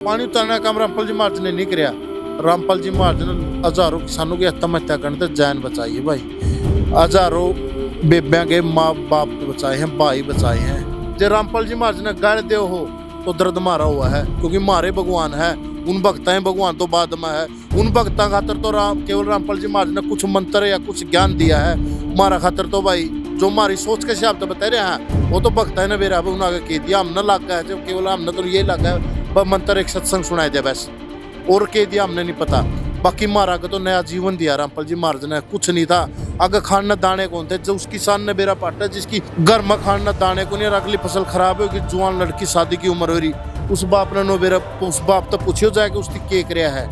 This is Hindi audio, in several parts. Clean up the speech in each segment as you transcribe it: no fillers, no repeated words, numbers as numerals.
पानी उतारने का काम रामपाल जी महाराज ने नहीं किया। रामपाल जी महाराज ने हजारों किसानों की आत्महत्या करने तक जान बचाई है भाई। हजारों बेबिया के माँ बाप बचाए हैं, भाई बचाए हैं। जो रामपाल जी महाराज ने गाड़ दे हो तो दर्द मारा हुआ है, क्योंकि मारे भगवान है, उन भक्ता है भगवान तो बाद में है। उन भक्ता खातर तो केवल रामपाल जी महाराज ने कुछ मंत्र या कुछ ज्ञान दिया है। मारा खातर तो भाई जो हमारी सोच के हिसाब से बता रहे हैं वो तो भक्ता है ना मेरा उन्होंने कह दिया। हमने लगा है जब केवल हमने तो ये लगा है मंत्र एक सत्संग सुनाए दे बस, और कह दिया हमने नहीं पता। बाकी मारा का तो नया जीवन दिया रामपाल जी महाराज ने। कुछ नहीं था अगर खान न दाने कौन थे, जो उस किसान ने बेरा पाटा जिसकी घर में खान न दाने को नहीं, अगली फसल खराब होगी, जवान लड़की शादी की उम्र हो रही, उस बाप ने नो बेरा उस बाप तो पूछियो जाए कि उसकी के रहा है,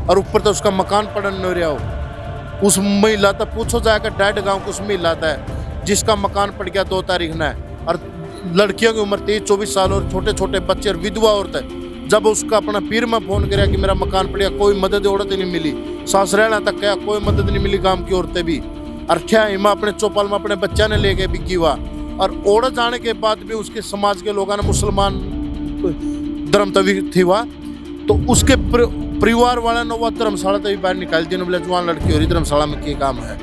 और ऊपर तो उसका मकान पड़न न रहा हो। उस महिला तो पूछो जाएगा 1.5 गाँव की उस महिला था जिसका मकान पड़ गया 2 तारीख ने, और लड़कियों की उम्र 23-24 साल और छोटे छोटे बच्चे और विधवा औरतें। जब उसका अपना पीर में फोन किया कि मेरा मकान पड़ गया, कोई मदद औरत नहीं मिली। सासरेला तक क्या कोई मदद नहीं मिली, गांव की औरतें भी। और क्या हिमा अपने चौपाल में अपने बच्चा ने ले गए बिकी हुआ, और औरत जाने के बाद भी उसके समाज के लोगों ने मुसलमान धर्म तभी थी वह, तो उसके परिवार वाले ने वह धर्मशाला तभी बाहर निकाल दी। बोले जवान लड़की हो रही धर्मशाला में क्या काम है।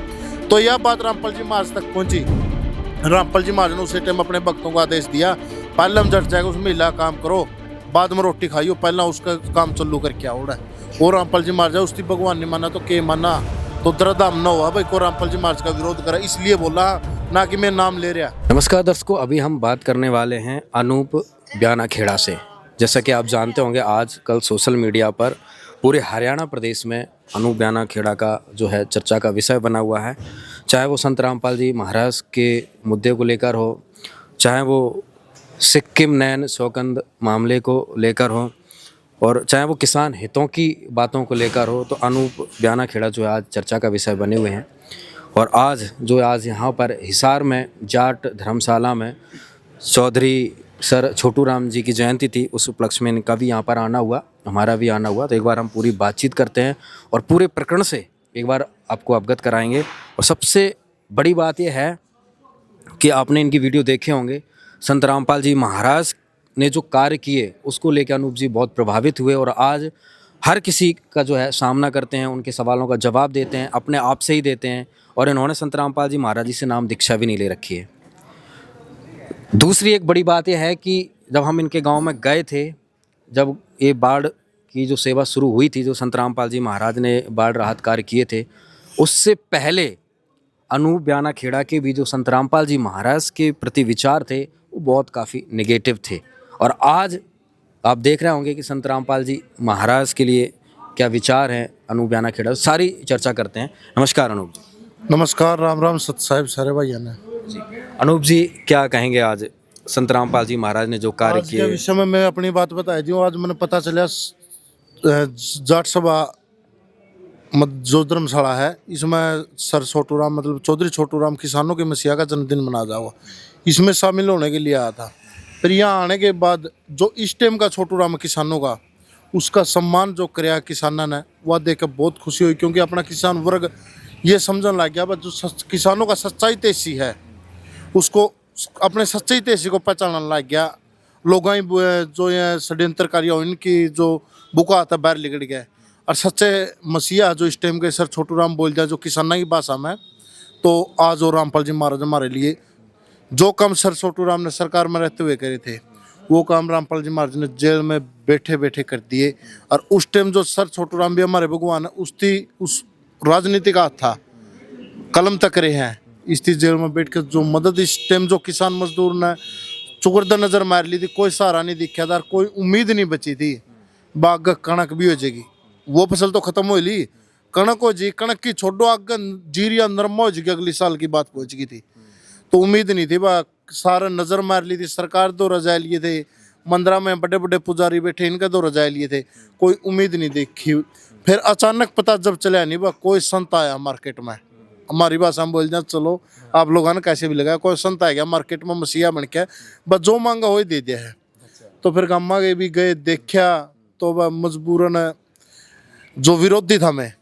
तो यह बात रामपाल जी महाराज तक पहुंची। रामपाल जी महाराज ने उसी टाइम अपने भक्तों को आदेश दिया, पहले हम जट जाएगा उस महिला काम करो, बाद में रोटी खाइयो, पहला उसका काम चालू करके आओ। और रामपाल जी महाराज उसकी भगवान ने माना तो के माना, तो दर्दाम न हुआ भाई को रामपाल जी महाराज का विरोध करा, इसलिए बोला ना कि मैं नाम ले रहा। नमस्कार दर्शकों, अभी हम बात करने वाले हैं अनूप ब्याना खेड़ा से। जैसा कि आप जानते होंगे आज कल सोशल मीडिया पर पूरे हरियाणा प्रदेश में अनूप ब्याना खेड़ा का जो है चर्चा का विषय बना हुआ है। चाहे वो संत रामपाल जी महाराज के मुद्दे को लेकर हो, चाहे वो सिक्किम नैन सौकंद मामले को लेकर हो, और चाहे वो किसान हितों की बातों को लेकर हो, तो अनूप ब्याना खेड़ा जो है आज चर्चा का विषय बने हुए हैं। और आज यहाँ पर हिसार में जाट धर्मशाला में चौधरी सर छोटू राम जी की जयंती थी, उस उपलक्ष्य में इनका भी यहाँ पर आना हुआ, हमारा भी आना हुआ। तो एक बार हम पूरी बातचीत करते हैं और पूरे प्रकरण से एक बार आपको अवगत कराएंगे। और सबसे बड़ी बात यह है कि आपने इनकी वीडियो देखे होंगे, संत रामपाल जी महाराज ने जो कार्य किए उसको लेकर अनूप जी बहुत प्रभावित हुए, और आज हर किसी का जो है सामना करते हैं, उनके सवालों का जवाब देते हैं, अपने आप से ही देते हैं। और इन्होंने संत रामपाल जी महाराज जी से नाम दीक्षा भी नहीं ले रखी है। दूसरी एक बड़ी बात यह है कि जब हम इनके गांव में गए थे, जब ये बाढ़ की जो सेवा शुरू हुई थी, जो संत रामपाल जी महाराज ने बाढ़ राहत कार्य किए थे, उससे पहले अनूप ब्याना खेड़ा के भी जो संत रामपाल जी महाराज के प्रति विचार थे वो बहुत काफ़ी नेगेटिव थे। और आज आप देख रहे होंगे कि संत रामपाल जी महाराज के लिए क्या विचार हैं अनूप ब्याना खेड़ा, सारी चर्चा करते हैं। नमस्कार अनूप जी। नमस्कार, राम राम सत साहिब सारे भाइयों ने जी। अनूप जी क्या कहेंगे आज संत रामपाल जी महाराज ने जो कार्य किए विषय में मैं अपनी बात बता दूँ। आज मैंने पता चला जाट सभा जो धर्मशाला है, इसमें सर छोटू राम मतलब चौधरी छोटू राम किसानों के मसीहा का जन्मदिन मना जाओ, इसमें शामिल होने के लिए आया था। फिर यहाँ आने के बाद जो इस टाइम का छोटू राम किसानों का उसका सम्मान जो कराया किसानों ने, वह देख कर बहुत खुशी हुई, क्योंकि अपना किसान वर्ग ये समझने लग गया जो किसानों का सच्चाई तेजी है उसको अपने सच्चाई तेजी को पहचानने लग गया। लोग जो ये षड्यंत्रकारी हो इनकी जो बुका आता बाहर निकल गया, और सच्चे मसीहा जो इस टाइम के सर छोटू राम बोल दिया जो किसाना की भाषा में, तो आज और रामपाल जी महाराज हमारे लिए जो काम सर छोटू राम ने सरकार में रहते हुए करे थे वो काम रामपाल जी महाराज ने जेल में बैठे बैठे कर दिए। और उस टाइम जो सर छोटू राम भी हमारे भगवान है उस राजनीति का था कलम तक रहे हैं, इस जेल में बैठ कर जो मदद इस टाइम जो किसान मजदूर ने चुकरदा नजर मार ली थी, कोई सहारा नहीं दिखा था, कोई उम्मीद नहीं बची थी बाग कणक भी हो जाएगी, वो फसल तो खत्म हो ली, कणक हो जी, कणक की छोड़ो आग जीरिया नरमा हो जाएगी, अगली साल की बात पहुंच गई थी, तो उम्मीद नहीं थी। बा सारा नजर मार ली थी, सरकार दो रजाए लिए थे, मंदिरा में बड़े बड़े पुजारी बैठे इनका दो रजाए लिए थे, कोई उम्मीद नहीं देखी। फिर अचानक पता जब चला नहीं बा कोई संत आया मार्केट में, हमारी भाषा में बोल जाए चलो आप लोगों ने कैसे भी लगाया, कोई संत आ गया मार्केट में मसीहा बन के, बस जो मांगा वही दे दिया है। तो फिर गम्मा के भी गए देखा, तो वह मजबूरन जो विरोधी था मैं,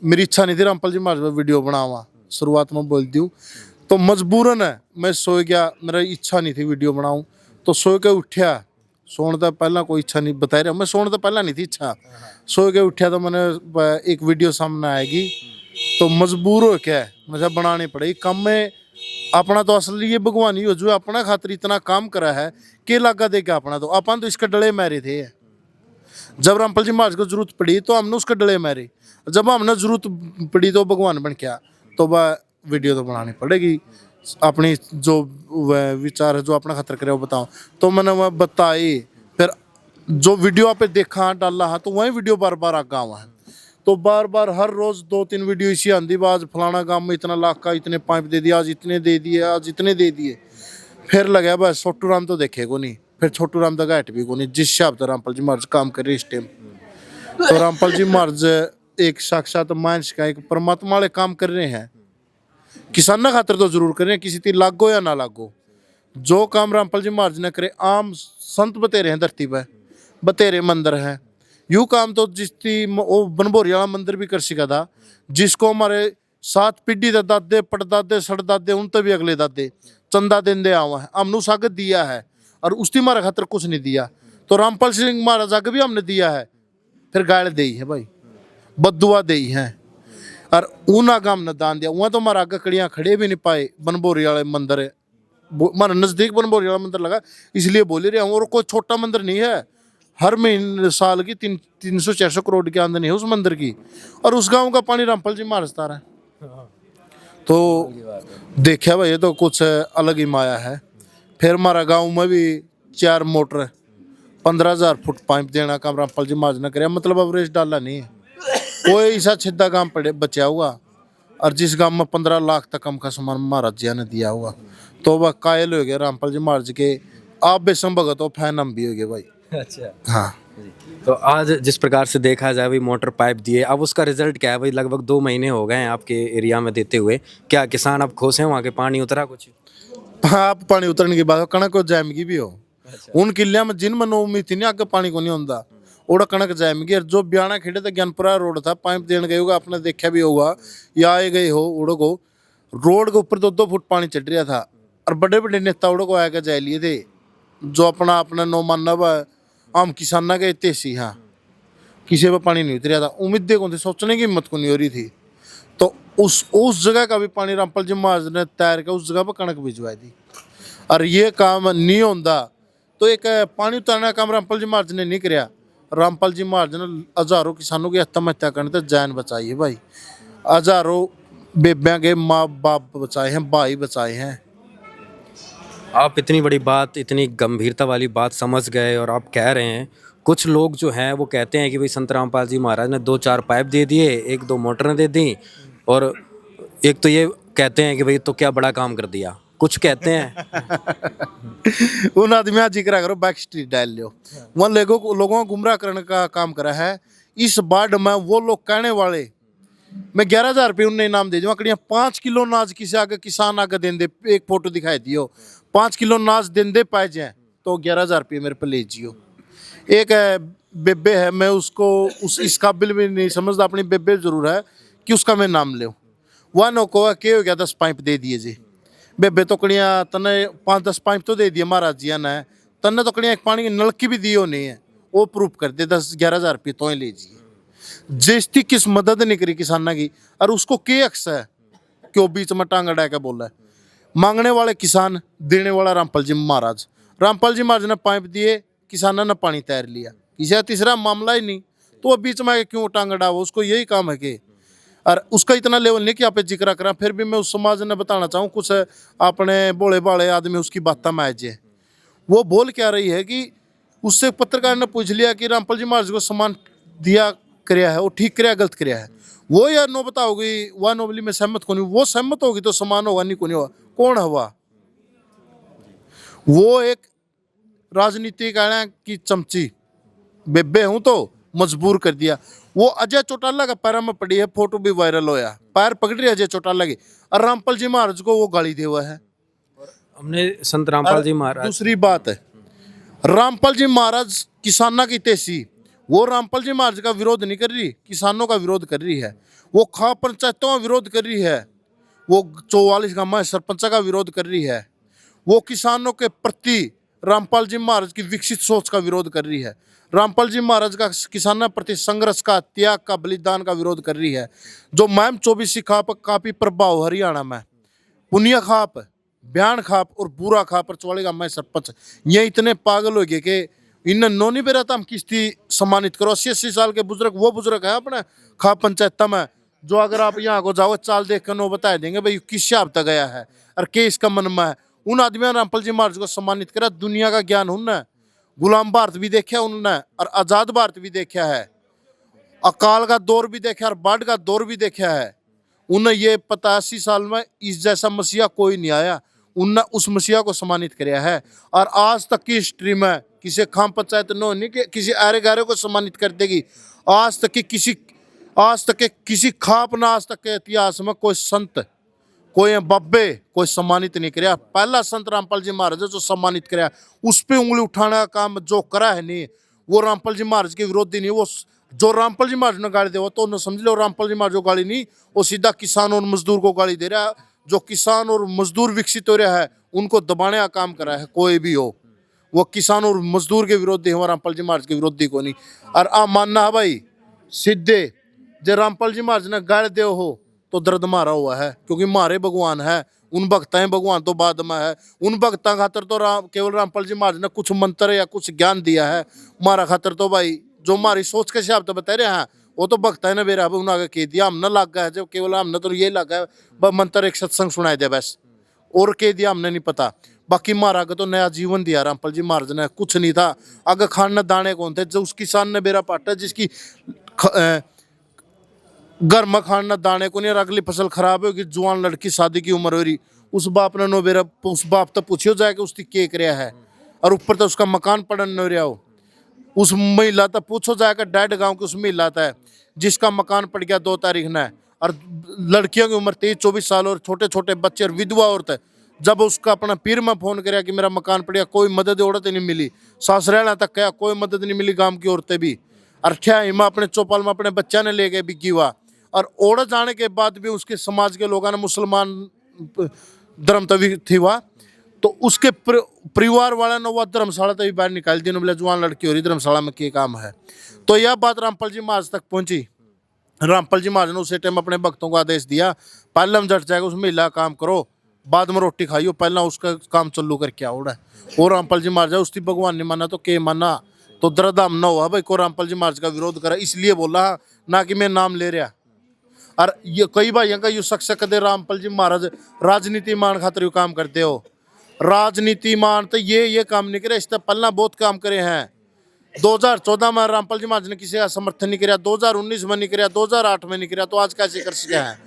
मेरी इच्छा नहीं थी रामपाल जी महाराज वीडियो बनावा, शुरुआत में बोल दूँ, तो मजबूरन है मैं सो गया, मेरा इच्छा नहीं थी वीडियो बनाऊं, तो सो के उठा, सोने तो पहला कोई इच्छा नहीं बता रहा मैं, सोने तो पहला नहीं थी इच्छा। सो के उठा तो मैंने एक वीडियो सामने आएगी तो मजबूर हो क्या है मुझे बनानी पड़ेगी। कम में अपना तो असली ये भगवान ही हो जो अपना खातिर इतना काम करा है के लागा दे के अपना तो अपन तो इसके डले मारे थे। जब रामपाल जी महाराज को जरूरत पड़ी तो हमने उसके डले मारे, जब हमने जरूरत पड़ी तो भगवान बन गया। तो वह वीडियो तो बनानी पड़ेगी, अपनी जो वह विचार है जो अपना खतर करे वो बताओ। तो मैंने वह बताई, फिर जो वीडियो आप देखा डाला है तो वही वीडियो बार बार आगा हुआ है। तो बार बार हर रोज 2-3 वीडियो इसी आंधी बाज फलाना गांव में इतना लाख का इतने पाइप दे दिया, आज इतने दे दिए, आज इतने दे दिए। फिर लगा बस छोटू राम तो देखे को नहीं, फिर छोटू राम तक हट भी को नहीं। जिस हिसाब से रामपाल जी महाराज काम कर रहे इस टाइम, तो रामपाल जी महाराज एक साक्षात मानस का एक परमात्मा वाले काम कर रहे हैं। किसाना खातर तो जरूर कर रहे हैं, किसी ती लागो या ना लागो। जो काम रामपाल जी महाराज ने करे, आम संत बतेरे हैं धरती पर, बतेरे मंदिर हैं। यू काम तो जिसकी वो बनभोरी वाला मंदिर भी कर सका था, जिसको हमारे 7 पीढ़ी के दादे पड़दादे सड़दादे उन तक भी अगले दादे चंदा देंदे आवा है, हमने सागत दिया है और उसकी हमारा खातर कुछ नहीं दिया। तो रामपाल सिंह महाराज आगे भी हमने दिया है, फिर गाड़ दी है भाई, बदुआ दी है और उन आगे हमने दान दिया। वहाँ तो हमारा आगे कड़ियाँ खड़े भी नहीं पाए। बनभोरी वाले मंदिर है हमारा नजदीक, बनभोरी वाला मंदिर लगा इसलिए बोल ही रहा हूँ। और कोई छोटा मंदिर नहीं है, हर महीने साल की 300-400 करोड़ की आमदनी है उस मंदिर की, और उस गांव का पानी रामपाल जी महाराज तारा है। तो देखा भाई ये तो कुछ अलग ही माया है। फिर हमारा गांव में भी 4 मोटर 15,000 फुट पाइप देना काम रामपाल जी महाराज ने कराया, मतलब अवरेज डाला नहीं है। कोई ऐसा छिद्दा गांव पड़े बचा हुआ, और जिस गांव में 15 लाख तक कम का सामान महाराज जी ने दिया हुआ, तो वह कायल हो गया रामपाल जी महाराज के। आप बेसम भगत हो, फैन हम भी हो गए भाई। अच्छा हाँ तो आज जिस प्रकार से देखा जाए भाई मोटर पाइप दिए, अब उसका रिजल्ट क्या है भाई? लगभग 2 महीने हो गए हैं आपके एरिया में देते हुए, क्या किसान अब खुश हैं? वहाँ के पानी उतरा कुछ? हाँ, आप पानी उतरने की बात कणक को जामगी भी हो। उन किलिया में जिन मन उम्मीद थी नहीं आगे पानी को नहीं होता, ओड़ा कणक जामगी। और जो ब्याणा खेड़े तक ज्ञानपुरा रोड था, पाइप देने गए होगा, आपने देखा भी होगा या आए गए हो उड़ो को, रोड के ऊपर 2-2 फुट पानी चढ़ रहा था। और बड़े बड़े नेता उड़ो को आकर जाए लिए थे, जो अपना अपना नो मानव आम किसाना के तेसी। हाँ, किसी पर पानी नहीं उतरिया था, उम्मीदें कौन थी, सोचने की हिम्मत को नहीं हो रही थी। तो उस जगह का भी पानी रामपाल जी महाराज ने तैयार कर उस जगह पर कणक भिजवाई थी। और ये काम नहीं होता तो एक पानी उतारने का काम रामपाल जी महाराज ने नहीं कराया। रामपाल जी महाराज ने हजारों किसानों की आत्महत्या करने तक जान बचाई है भाई, हजारों बेबियाँ के माँ बाप बचाए हैं, भाई बचाए हैं। आप इतनी बड़ी बात, इतनी गंभीरता वाली बात समझ गए और आप कह रहे हैं। कुछ लोग जो हैं वो कहते हैं कि भाई संत रामपाल जी महाराज ने 2-4 पाइप दे दिए, 1-2 मोटरें दे दी, और एक तो ये कहते हैं कि भाई तो क्या बड़ा काम कर दिया, कुछ कहते हैं। उन आदमी जिक्र करो, बैक स्ट्रीट डाल लो, वहाँ लोगों को गुमराह करने का काम करा है। इस बाढ़ में वो लोग कहने वाले, मैं 11,000 रुपये उन्हें इनाम दे दूंगा। 5 किलो नाज किसी आगे किसान आगे दें दे, एक फोटो दिखाई दियो, 5 किलो नाज दें दे पाए जाए तो 11,000 रुपये मेरे पे ले जियो। एक बेबे है, मैं उसको इस काबिल भी नहीं समझता, अपनी बेबे जरूर है कि उसका मैं नाम ले। वह नो को क्या हो गया, 10 पाइप दे दिए जी बेबे, तो कड़ियाँ तने 5-10 पाइप तो दे दिए महाराज जी ने, तने तो कड़ियाँ एक पानी की नलकी भी दी हो नहीं है, वो प्रूफ कर दे 10-11,000 रुपये तो ही ले जिए। जिसकी किस मदद नहीं करी किसाना की, और उसको के अक्स है क्यों बीच में टांग अड़ा के बोला है। मांगने वाले किसान, देने वाला रामपाल जी महाराज। रामपाल जी महाराज ने पाइप दिए, किसाना ने पानी तैर लिया, किसी तीसरा मामला ही नहीं, तो वो बीच में आके क्यों टांग अड़ा हो, उसको यही काम है कि। और उसका इतना लेवल नहीं कि आप जिक्र करा, फिर भी मैं उस समाज ने बताना चाहूँ, कुछ अपने बोले बाले आदमी उसकी बात में आज वो बोल क्या रही है कि उससे पत्रकार ने पूछ लिया कि रामपाल जी महाराज को सम्मान दिया कराया है, वो ठीक कराया गलत कराया है, वो यार नो बताओगी, वह नोबली में सहमत को नहीं, वो सहमत होगी तो समान होगा, नहीं को नहीं होगा, कौन हुआ? वो एक राजनीतिक की चमची बेबे हूं तो मजबूर कर दिया। वो अजय चौटाला का पैर में पड़ी है, फोटो भी वायरल होया, पैर पकड़ रही अजय चौटाला की, और रामपाल जी महाराज को वो गाली दे हुआ है। हमने संत रामपाल जी महाराज, दूसरी बात है, रामपाल जी महाराज किसाना की तेसी, वो रामपाल जी महाराज का विरोध नहीं कर रही, किसानों का विरोध कर रही है। वो खा पंचायतों का विरोध कर रही है, वो 44 गांव में सरपंच का विरोध कर रही है, वो किसानों के प्रति रामपाल जी महाराज की विकसित सोच का विरोध कर रही है। रामपाल जी महाराज का किसानों प्रति संघर्ष का, त्याग का, बलिदान का विरोध कर रही है। जो मैम 24 खाप काफी प्रभाव हरियाणा में पुनिया खाप, बयान खाप और बुरा खाप पर चलेगा। मैं सरपंच ये इतने पागल हो गए कि इन नोनी बेरा हम किस्ती सम्मानित करो। 80-80 साल के बुजुर्ग, वो बुजुर्ग है अपने खाप पंचायत में, जो अगर आप यहाँ को जाओ चाल देख कर नो बता देंगे भाई किस हिसाब तक गया है और के इसका मन में है। उन आदमियों ने रामपाल जी महाराज को सम्मानित करा। दुनिया का ज्ञान उनने, गुलाम भारत भी देखा उन्होंने और आजाद भारत भी देखा है, अकाल का दौर भी देखा और बाढ़ का दौर भी देखा है। उन्हें ये 85 साल में इस जैसा मसीहा कोई नहीं आया। उनने उस मसीहा को सम्मानित किया है। और आज तक की हिस्ट्री में किसी खाम पंचायत नो नहीं कि किसी आरे गारे को सम्मानित कर देगी। आज तक के किसी खाप ना आज तक के इतिहास में कोई संत, कोई बब्बे कोई सम्मानित नहीं कराया। पहला संत रामपाल जी महाराज जो सम्मानित कराया, उस पे उंगली उठाने का काम जो करा है नहीं, वो रामपाल जी महाराज के विरोधी नहीं। वो जो रामपाल जी महाराज ने गाली दे वो तो उन्हें समझ लो रामपाल जी महाराज जो गाली नहीं, वो सीधा किसान और मजदूर को गाली दे रहा है। जो किसान और मजदूर विकसित हो रहा है उनको दबाने का काम करा है। कोई भी हो, वो किसान और मजदूर के विरोधी है, रामपाल जी महाराज के विरोधी को नहीं। और आ मानना है भाई सीधे जो रामपाल जी महाराज ने गाली दे हो तो दर्द मारा हुआ है, क्योंकि मारे भगवान है। उन भक्ताएं भगवान तो बाद में है। उन भक्ता खातर तो केवल रामपाल जी महाराज ने कुछ मंत्र या कुछ ज्ञान दिया है। मारा खातर तो भाई जो हमारी सोच के हिसाब से बता रहे हैं वो तो भक्ता ने बेरा उन्होंने कह दिया। हमने लग गया है जब केवल हमने तो ये लगा है मंत्र एक सत्संग सुनाई दे बस, और कह दिया हमने नहीं पता। बाकी महाराज को तो नया जीवन दिया रामपाल जी महाराज ने। कुछ नहीं था अगर खाने दाने कौन थे, जो उस किसान ने बेरा पाटा जिसकी घर में खाना दाने को नहीं, और अगली फसल खराब होगी, जवान लड़की शादी की उम्र हो रही, उस बाप ने नो बेरा उस बाप तो पूछियो जाए कि उसकी केक रहा है, और ऊपर तो उसका मकान पड़न न रहा हो। उस महिला तो पूछो जाएगा 1.5 गांव की उस महिला है जिसका मकान पड़ गया 2 तारीख ने, और लड़कियों की उम्र 23-24 साल और छोटे छोटे बच्चे और विधवा औरत। जब उसका अपना पीर में फोन कराया कि मेरा मकान पड़ गया, कोई मदद औरत नहीं मिली। सासरेला तक क्या कोई मदद नहीं मिली, गांव की औरतें भी। अरठिया हिमा अपने चौपाल में अपने बच्चा ने ले गए बिकी हुआ, और ओढ़ जाने के बाद भी उसके समाज के लोगों ने मुसलमान धर्म तभी थी हुआ, तो उसके परिवार वाला ने वह धर्मशाला तभी बाहर निकाल दी। बोले जवान लड़की हो रही धर्मशाला में क्या काम है। तो यह बात रामपाल जी महाराज तक पहुंची। रामपाल जी महाराज ने उसी टाइम अपने भक्तों को आदेश दिया, पहले हम जट जाएगा उस महिला काम करो, बाद में रोटी खाइयो, पहला उसका काम चालू करके आओ। और रामपाल जी महाराज उसकी भगवान ने माना तो के माना, तो दर्दाम न हुआ भाई को रामपाल जी महाराज का विरोध करा। इसलिए बोला ना कि मैं नाम ले रहा। और ये कई बार यहाँ का यू शख्स कदे रामपाल जी महाराज राजनीति मान खातर यू काम करते हो। राजनीति मान तो ये काम नहीं करे, इससे पहला बहुत काम करे हैं। 2014 में रामपाल जी महाराज ने किसी का समर्थन नहीं किया, 2019 में नहीं किया, 2008 में नहीं किया, तो आज कैसे कर सके हैं।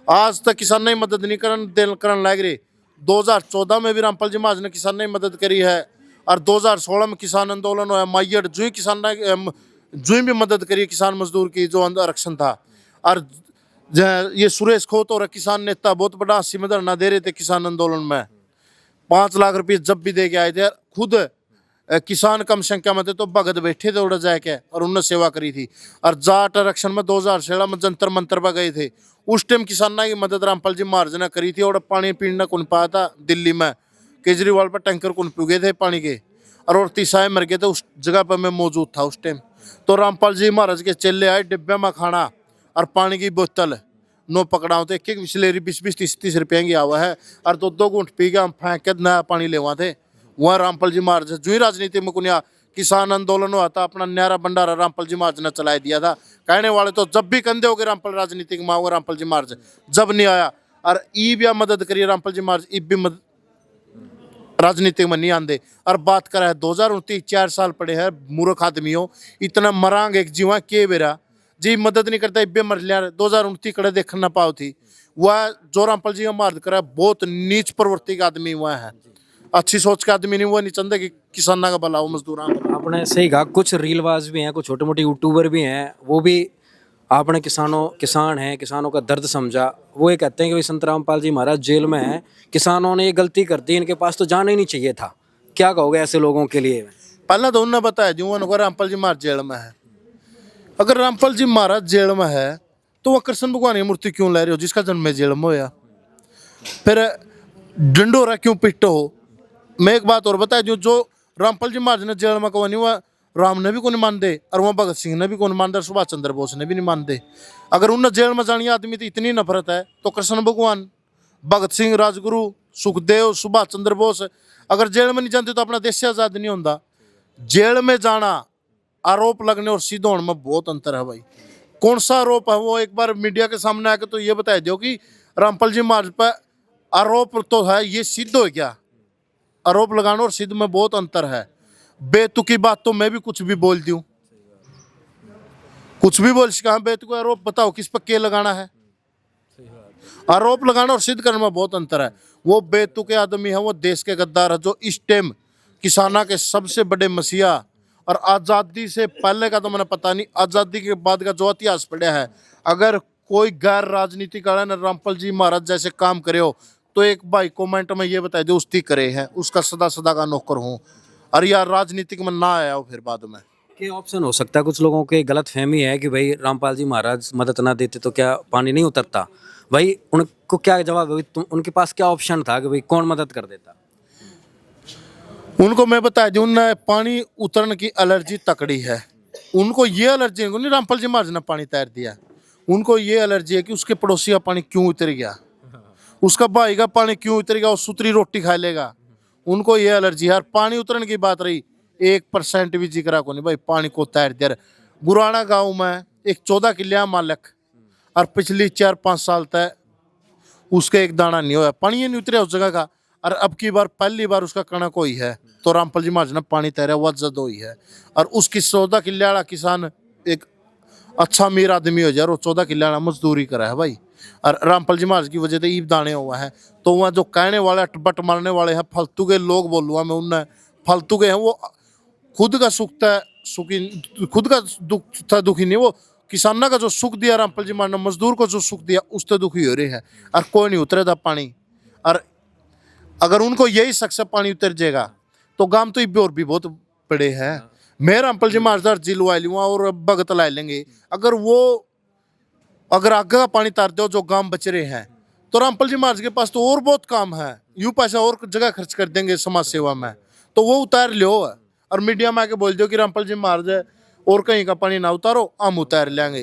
आज तक किसान ने मदद नहीं करने लग रही। 2014 में भी रामपाल जी महाराज ने किसान ने मदद करी है, और 2016 में किसान आंदोलन हुआ माइयड जो किसान ने जो भी मदद करी किसान मजदूर की जो आरक्षण था। और ये सुरेश खोत और किसान नेता बहुत बड़ा हास्य में धरना दे रहे थे किसान आंदोलन में, 5 लाख रुपये जब भी दे के आए थे। खुद किसान कम संख्या में थे तो भगत बैठे थे उड़ जाके, और उन्होंने सेवा करी थी। और जाट आरक्षण में 2016 में जंतर मंतर पर गए थे। उस टाइम किसानों की मदद रामपाल जी महाराज ने करी थी। और पानी पीना कौन पाया था दिल्ली में, केजरीवाल पर टैंकर कौन पी गए थे पानी के, और तीसाए मर गए थे। उस जगह पर मैं मौजूद था उस टाइम। तो रामपाल जी महाराज के चेले आए, डिब्बे में खाना और पानी की बोतल नो पकड़ाओ थे। एक बिस्लेरी 20-20, 30-30 रुपये की आवा है, और 2-2 घूंट पी के हम फेंक के नया पानी ले वहाँ थे। वहाँ रामपाल जी महाराज जो ही राजनीति में कुनिया किसान आंदोलन हुआ था, अपना न्यारा भंडारा रामपाल जी महाराज ने चला दिया था। कहने वाले तो जब भी कंधे हो गए रामपाल राजनीति में आओगे रामपाल जी महाराज जब नहीं आया। और ई भी मदद करिए रामपाल जी महाराज, ई भी राजनीति में नहीं आंदे। और बात करा है 2029, 4 साल पड़े हैं मूर्ख आदमी हो, इतना मरांग एक जीवा के बेरा जी मदद नहीं करता, इब्बे मर लिया। 2029 कड़े देखना ना पाओ थी। वह जो रामपाल जी का मार्द करा बहुत नीच प्रवृत्ति का आदमी हुआ है, अच्छी सोच का आदमी नहीं हुआ। नहीं चाहता कि किसाना का भला हो, मजदूर। आपने सही कहा, कुछ रीलबाज भी हैं, कुछ छोटे मोटे यूट्यूबर भी हैं, वो भी आपने किसान हैं, किसानों का दर्द समझा। वो ये कहते हैं कि भाई संत रामपाल जी महाराज जेल में हैं, किसानों ने ये गलती कर दी, इनके पास तो जाना ही नहीं चाहिए था। क्या कहोगे ऐसे लोगों के लिए? पहला तो उन्होंने बताया जो उनको रामपाल जी महाराज जेल में है। अगर रामपाल जी महाराज जेल में है तो वह कृष्ण भगवान की मूर्ति क्यों ले रहे हो जिसका जन्म जेल में होया? फिर डंडोरा क्यों पिटते हो? मैं एक बात और बताया जो रामपाल जी महाराज ने जेल में को नहीं हुआ, राम ने भी को नहीं मानते और वहाँ भगत सिंह ने भी को नहीं मानते, सुभाष चंद्र बोस ने भी नहीं मानते। अगर उन जेल में जानी आदमी तो इतनी नफरत है तो कृष्ण भगवान, भगत सिंह, राजगुरु, सुखदेव, सुभाष चंद्र बोस अगर जेल में नहीं जाते तो अपना देश से आजाद नहीं होता। जेल में जाना, आरोप लगने और सिद्ध होने में बहुत अंतर है भाई। कौन सा आरोप है वो एक बार मीडिया के सामने आके तो ये बता दो कि रामपाल जी महाराज पर आरोप तो है, ये सिद्ध हो क्या? आरोप लगाना और सिद्ध में बहुत अंतर है। बेतुकी बात तो मैं भी कुछ भी बोल दूं, कुछ भी बोल सका, बेतुका आरोप बताओ किस पर के लगाना है। आरोप लगाना और सिद्ध करने में बहुत अंतर है। वो बेतुके आदमी है, वो देश के गद्दार है जो इस टाइम किसाना के सबसे बड़े मसीहा, और आज़ादी से पहले का तो मैंने पता नहीं, आज़ादी के बाद का जो इतिहास पढ़ा है, अगर कोई गैर राजनीतिक रामपाल जी महाराज जैसे काम करे हो तो एक भाई कमेंट में ये बताए दो उसकी करे हैं, उसका सदा सदा का नौकर हूँ, और यार राजनीतिक में ना आया हो फिर बाद में। क्या ऑप्शन हो सकता है? कुछ लोगों के गलत फहमी है कि भाई रामपाल जी महाराज मदद ना देते तो क्या पानी नहीं उतरता? भाई उनको क्या जवाब है? भाई तुम, उनके पास क्या ऑप्शन था कि भाई कौन मदद कर देता? उनको मैं बता दूं ना, पानी उतरने की एलर्जी तकड़ी है। उनको ये एलर्जी नहीं, रामपाल जी महाराज ने पानी तैर दिया, उनको ये एलर्जी है कि उसके पड़ोसी का पानी क्यों उतर गया, उसका भाई का पानी क्यों उतर गया, वो सुतरी रोटी खा लेगा। उनको ये एलर्जी है। और पानी उतरने की बात रही, 1% भी जिक्र को नहीं भाई, पानी को तैर दिया। गुराना गांव में एक 14 किले मालिक, और पिछली 4-5 साल तक उसके एक दाना नहीं होया, पानी ही नहीं उतरा उस जगह का। और अब की बार पहली बार उसका कणक हुई है तो रामपाल जी महाराज ने पानी तैरा हुआ जद हुई है। और उसकी 14 किले वाला किसान एक अच्छा अमीर आदमी हो जाए और 14 किले वाला मजदूरी करा है भाई, और रामपाल जी महाराज की वजह से ईब दाने हुआ है। तो वहाँ जो कहने वाले बट मारने वाले हैं, फालतू के लोग बोलूँगा मैं उनने, फालतू के हैं। वो खुद का सुख था सुखी, खुद का दुख था दुखी नहीं, वो किसाना का जो सुख दिया रामपाल जी महाराज ने, मजदूर को जो सुख दिया उससे दुखी हो रहे हैं। और कोई नहीं उतरे था पानी। और अगर उनको यही शक से पानी उतर जाएगा तो गांव तो ये और भी बहुत बड़े हैं। मैं रामपाल जी महाराज जिलवा लूँगा और भगत ला लेंगे। अगर वो अगर आगे का पानी तार दो जो गांव बच रहे हैं तो रामपाल जी महाराज के पास तो और बहुत काम है, यूं पैसा और जगह खर्च कर देंगे समाज सेवा में, तो वो उतार लो। और मीडिया में आके बोल दो कि रामपाल जी महाराज और कहीं का पानी ना उतारो, हम उतार लेंगे,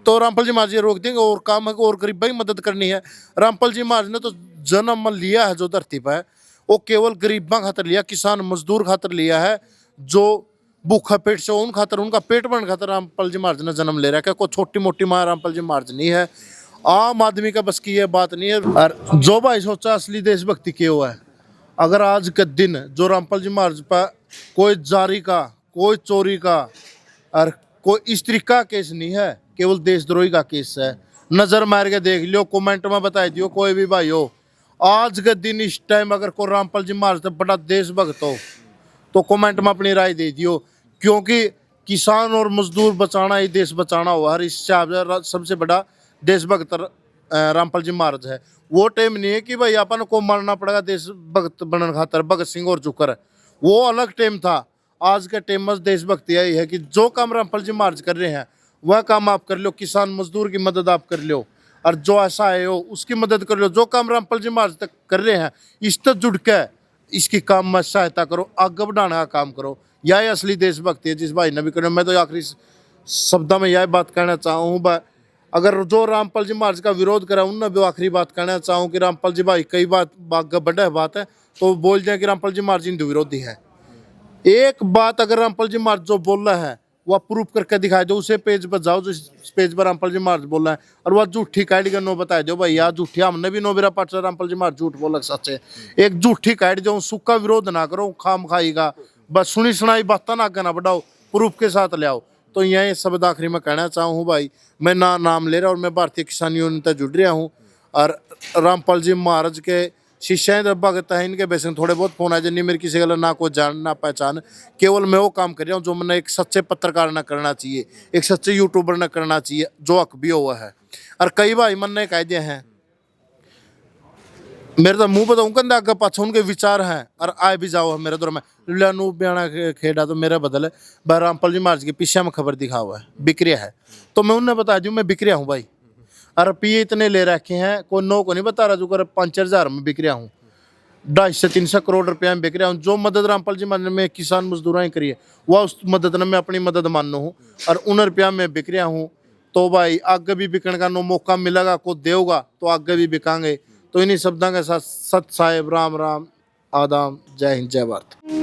तो रामपाल जी महाराज रोक देंगे। और काम है और गरीब भाई मदद करनी है। रामपाल जी महाराज ने तो जन्म लिया है जो धरती पर, वो केवल गरीबा खातर लिया, किसान मजदूर खातर लिया है, जो भूखा पेट से उन खातर, उनका पेट भरने खातर रामपाल जी महाराज ने जन्म ले रहा है। कोई छोटी मोटी माँ रामपाल जी महाराज नहीं है, आम आदमी का बस की ये बात नहीं है। और जो भाई सोचा असली देशभक्ति क्यों है, अगर आज के दिन जो रामपाल जी महाराज पर कोई जारी का, कोई चोरी का और कोई इस तरीका का केस नहीं है, केवल देशद्रोही का केस है। नजर मार के देख लियो, कमेंट में बता दियो कोई भी भाई हो, आज के दिन इस टाइम अगर कोई रामपाल जी महाराज से बड़ा देशभक्त हो तो कमेंट में अपनी राय दे दियो, क्योंकि किसान और मजदूर बचाना ही देश बचाना हुआ। हर इस सबसे बड़ा देशभक्त रामपाल जी महाराज है। वो टाइम नहीं है कि भाई अपन को मारना पड़ेगा देशभक्त बनने खातर, भगत सिंह और जुकर, वो अलग टाइम था। आज के टाइम में देशभक्ति यही है कि जो काम रामपाल जी महाराज कर रहे हैं वह काम आप कर लो, किसान मजदूर की मदद आप कर लो, और जो ऐसा है हो उसकी मदद कर लो। जो काम रामपाल जी महाराज तक कर रहे हैं इससे जुड़ के इसकी काम में सहायता करो, आगे बढ़ाने का काम करो। यही असली देशभक्ति है जिस भाई ने भी करो। मैं तो आखिरी शब्दों में यह बात कहना चाहूँ, अगर जो रामपाल जी महाराज का विरोध करा उनने भी आखिरी बात कहना चाहूँ कि रामपाल जी भाई कई बात बड़ा बात है तो बोल जाए कि रामपाल जी महाराज हिंदू विरोधी है। एक बात अगर रामपाल जी महाराज जो बोल रहा है वह प्रूफ करके दिखाई दो, उसे पेज पर जाओ जिस पेज पर रामपाल जी महाराज बोल रहा है, और वह झूठी काइड का नो बताए दो भाई, यार झूठी हमने भी नो मेरा पाठ रामपाल जी महाराज झूठ बोल सच है। एक झूठी काइड जो सुख का विरोध ना करो, खाम खाईगा बस सुनी सुनाई बातें ना आगे ना बढ़ाओ, प्रूफ के साथ ले आओ। तो यही शब्द आखिरी में कहना चाहूँ भाई, मैं ना नाम ले रहा और मैं भारतीय किसान यूनियन तक जुड़ रहा हूँ, और रामपाल जी महाराज के शिष्य हैं भगत हैं, इनके वैसे थोड़े बहुत फोन आए जिन्हें मेरी किसी गलत ना कोई जान ना पहचान, केवल मैं वो काम कर रहा हूँ जो मैंने एक सच्चे पत्रकार ने करना चाहिए, एक सच्चे यूट्यूबर ने करना चाहिए, जो हक भी हुआ है। और कई भाई मन ने कह दिए हैं, मेरे तो मुंह बताऊँ कंधा आगे पाछा उनके विचार हैं और आए भी जाओ मेरे दौर में लनू बयाना खेड़ा तो मेरा बदल है। रामपाल जी महाराज के पीछे में खबर दिखा हुआ है बिक्रिया है, तो मैं उन्हें बता दूँ मैं बिक्रिया हूँ भाई, और रुपये इतने ले रखे हैं, कोई नो को नहीं बता रहा जो कर 5-4 हज़ार में बिक्रिया हूँ। 250 से 300 करोड़ रुपया में बिक रहा हूँ। जो मदद रामपाल जी मन में किसान मजदूरां करी है वह उस मदद ने मैं अपनी मदद मानो हूँ और उन रुपया में बिक रहा हूँ। तो भाई आगे भी बिकने का नो मौका मिलेगा, को देगा तो आगे भी बिकांगे। तो इन्हीं शब्दों के साथ सत साहेब, राम राम, आदाम, जय हिंद, जय भारत।